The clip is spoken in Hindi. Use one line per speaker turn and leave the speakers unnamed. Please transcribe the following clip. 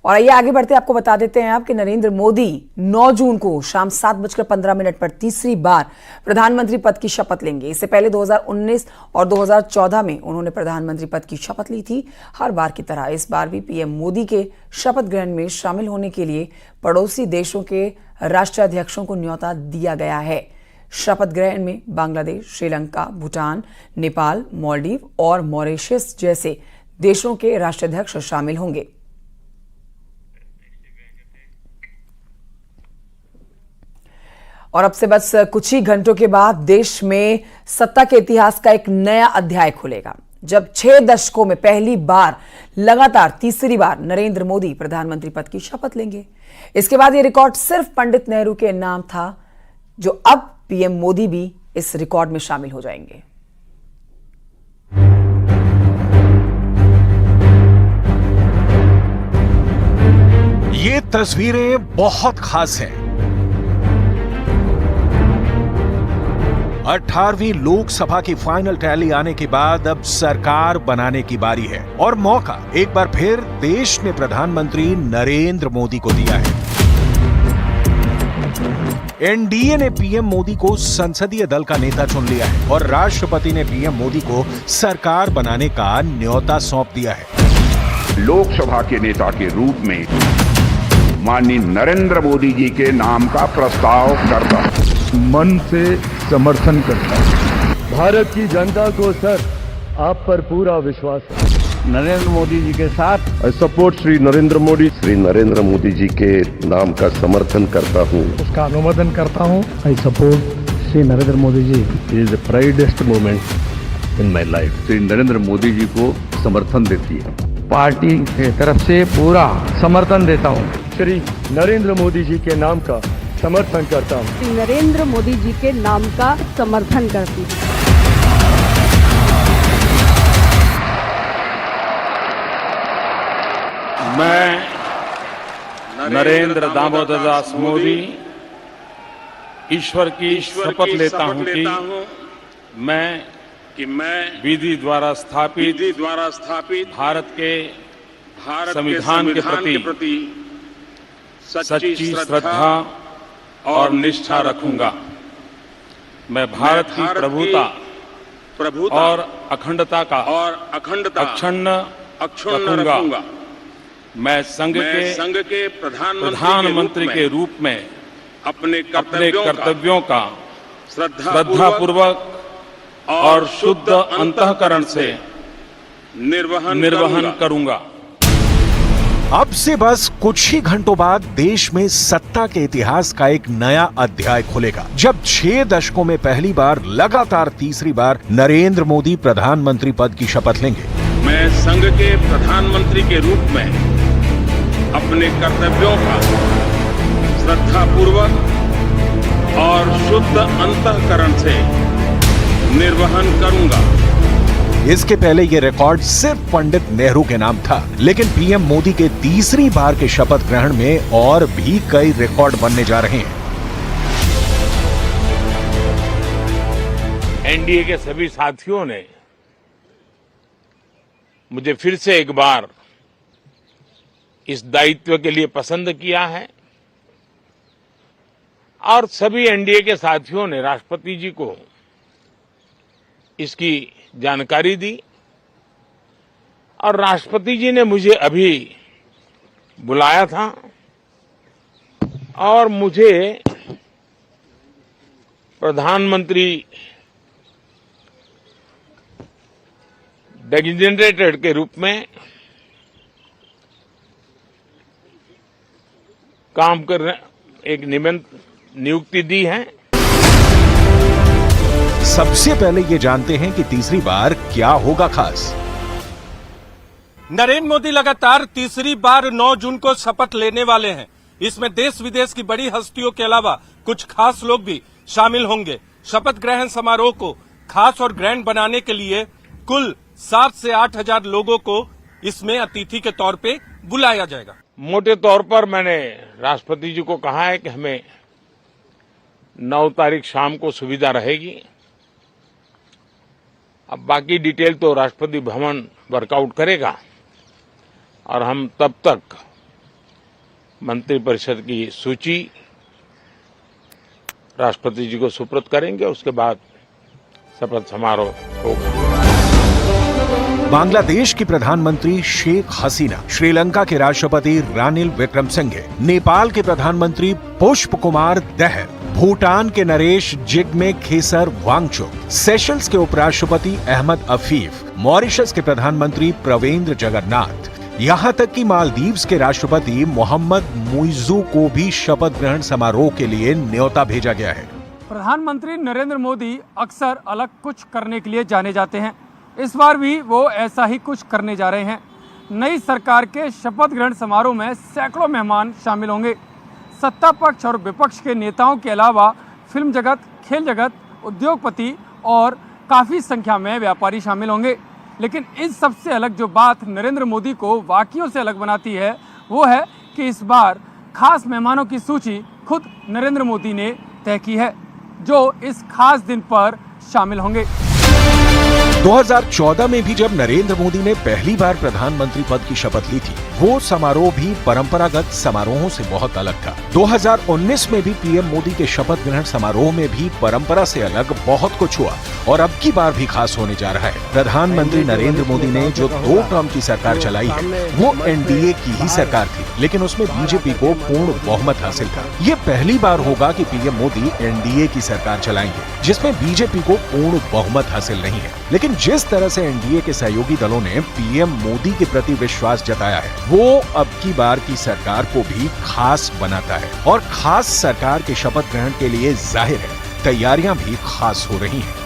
और आइए आगे बढ़ते आपको बता देते हैं आप कि नरेंद्र मोदी 9 जून को शाम 7:15 पर तीसरी बार प्रधानमंत्री पद की शपथ लेंगे। इससे पहले 2019 और 2014 में उन्होंने प्रधानमंत्री पद की शपथ ली थी। हर बार की तरह इस बार भी पीएम मोदी के शपथ ग्रहण में शामिल होने के लिए पड़ोसी देशों के राष्ट्राध्यक्षों को न्योता दिया गया है। शपथ ग्रहण में बांग्लादेश, श्रीलंका, भूटान, नेपाल, मालदीव और मॉरिशस जैसे देशों के राष्ट्राध्यक्ष शामिल होंगे। और अब से बस कुछ ही घंटों के बाद देश में सत्ता के इतिहास का एक नया अध्याय खुलेगा, जब 6 दशकों में पहली बार लगातार तीसरी बार नरेंद्र मोदी प्रधानमंत्री पद की शपथ लेंगे। इसके बाद यह रिकॉर्ड सिर्फ पंडित नेहरू के नाम था, जो अब पीएम मोदी भी इस रिकॉर्ड में शामिल हो जाएंगे।
ये तस्वीरें बहुत खास हैं। 18वीं लोकसभा की फाइनल टैली आने के बाद अब सरकार बनाने की बारी है और मौका एक बार फिर देश ने प्रधानमंत्री नरेंद्र मोदी को दिया है। एनडीए ने पीएम मोदी को संसदीय दल का नेता चुन लिया है और राष्ट्रपति ने पीएम मोदी को सरकार बनाने का न्योता सौंप दिया है।
लोकसभा के नेता के रूप में माननीय नरेंद्र मोदी जी के नाम का प्रस्ताव करता
मन से समर्थन करता हूं। भारत की जनता को सर आप पर पूरा विश्वास है।
नरेंद्र मोदी जी के साथ
आई सपोर्ट श्री नरेंद्र मोदी।
श्री नरेंद्र मोदी जी के नाम का समर्थन करता हूं,
उसका अनुमोदन करता हूं। I support Shri Narendra Modi ji.
Is the proudest moment in my life.
Shri Narendra Modi ji को समर्थन देती है।
पार्टी के तरफ से पूरा समर्थन देता हूं।
श्री नरेंद्र मोदी जी के नाम का समर्थन करता हूं।
श्री नरेंद्र मोदी जी के नाम का समर्थन करती हूं।
मैं नरेंद्र दामोदर दास मोदी ईश्वर की शपथ लेता हूं कि मैं विधि द्वारा स्थापित भारत के संविधान के प्रति सच्ची श्रद्धा और निष्ठा रखूंगा। मैं भारत की प्रभुता और अखंडता का अक्षुण्ण रखूंगा। मैं संघ के प्रधानमंत्री के रूप में अपने कर्तव्यों का श्रद्धापूर्वक और शुद्ध अंतःकरण से निर्वहन करूंगा।
अब से बस कुछ ही घंटों बाद देश में सत्ता के इतिहास का एक नया अध्याय खुलेगा, जब 6 दशकों में पहली बार लगातार तीसरी बार नरेंद्र मोदी प्रधानमंत्री पद की शपथ लेंगे।
मैं संघ के प्रधानमंत्री के रूप में अपने कर्तव्यों का श्रद्धापूर्वक और शुद्ध अंतःकरण से निर्वहन करूंगा।
इसके पहले यह रिकॉर्ड सिर्फ पंडित नेहरू के नाम था, लेकिन पीएम मोदी के तीसरी बार के शपथ ग्रहण में और भी कई रिकॉर्ड बनने जा रहे हैं।
एनडीए के सभी साथियों ने मुझे फिर से एक बार इस दायित्व के लिए पसंद किया है और सभी एनडीए के साथियों ने राष्ट्रपति जी को इसकी जानकारी दी और राष्ट्रपति जी ने मुझे अभी बुलाया था और मुझे प्रधानमंत्री डेजिग्नेटेड के रूप में काम कर एक नियुक्ति दी है।
सबसे पहले ये जानते हैं कि तीसरी बार क्या होगा खास।
नरेंद्र मोदी लगातार तीसरी बार 9 जून को शपथ लेने वाले हैं। इसमें देश विदेश की बड़ी हस्तियों के अलावा कुछ खास लोग भी शामिल होंगे। शपथ ग्रहण समारोह को खास और ग्रैंड बनाने के लिए कुल 7 से 8 हजार लोगों को इसमें अतिथि के तौर पे बुलाया जाएगा।
मोटे तौर पर मैंने राष्ट्रपति जी को कहा है कि हमें 9 तारीख शाम को सुविधा रहेगी। अब बाकी डिटेल तो राष्ट्रपति भवन वर्कआउट करेगा और हम तब तक मंत्रिपरिषद की सूची राष्ट्रपति जी को सुपुर्द करेंगे। उसके बाद शपथ समारोह होगा।
बांग्लादेश की प्रधानमंत्री शेख हसीना, श्रीलंका के राष्ट्रपति रानिल विक्रमसिंघे, नेपाल के प्रधानमंत्री पुष्प कुमार दहल, भूटान के नरेश जिग्मे खेसर वांगचुक, सेशल्स के उपराष्ट्रपति अहमद अफीफ, मॉरिशस के प्रधानमंत्री प्रवेंद्र जगन्नाथ, यहाँ तक कि मालदीव्स के राष्ट्रपति मोहम्मद मुइज़ू को भी शपथ ग्रहण समारोह के लिए न्योता भेजा गया है।
प्रधानमंत्री नरेंद्र मोदी अक्सर अलग कुछ करने के लिए जाने जाते हैं। इस बार भी वो ऐसा ही कुछ करने जा रहे हैं। नई सरकार के शपथ ग्रहण समारोह में सैकड़ों मेहमान शामिल होंगे। सत्ता पक्ष और विपक्ष के नेताओं के अलावा फिल्म जगत, खेल जगत, उद्योगपति और काफ़ी संख्या में व्यापारी शामिल होंगे। लेकिन इस सबसे अलग जो बात नरेंद्र मोदी को बाकियों से अलग बनाती है वो है कि इस बार खास मेहमानों की सूची खुद नरेंद्र मोदी ने तय की है, जो इस खास दिन पर शामिल होंगे।
2014 में भी जब नरेंद्र मोदी ने पहली बार प्रधानमंत्री पद की शपथ ली थी, वो समारोह भी परंपरागत समारोहों से बहुत अलग था। 2019 में भी पीएम मोदी के शपथ ग्रहण समारोह में भी परंपरा से अलग बहुत कुछ हुआ और अब की बार भी खास होने जा रहा है। प्रधानमंत्री नरेंद्र मोदी ने जो 2 टर्म की सरकार चलाई है वो एनडीए की ही सरकार थी, लेकिन उसमें बीजेपी को पूर्ण बहुमत हासिल था। ये पहली बार होगा कि पीएम मोदी एनडीए की सरकार चलाएंगे जिसमें बीजेपी को पूर्ण बहुमत हासिल नहीं है। लेकिन जिस तरह से एनडीए के सहयोगी दलों ने पीएम मोदी के प्रति विश्वास जताया है वो अब की बार की सरकार को भी खास बनाता है और खास सरकार के शपथ ग्रहण के लिए जाहिर है तैयारियां भी खास हो रही हैं।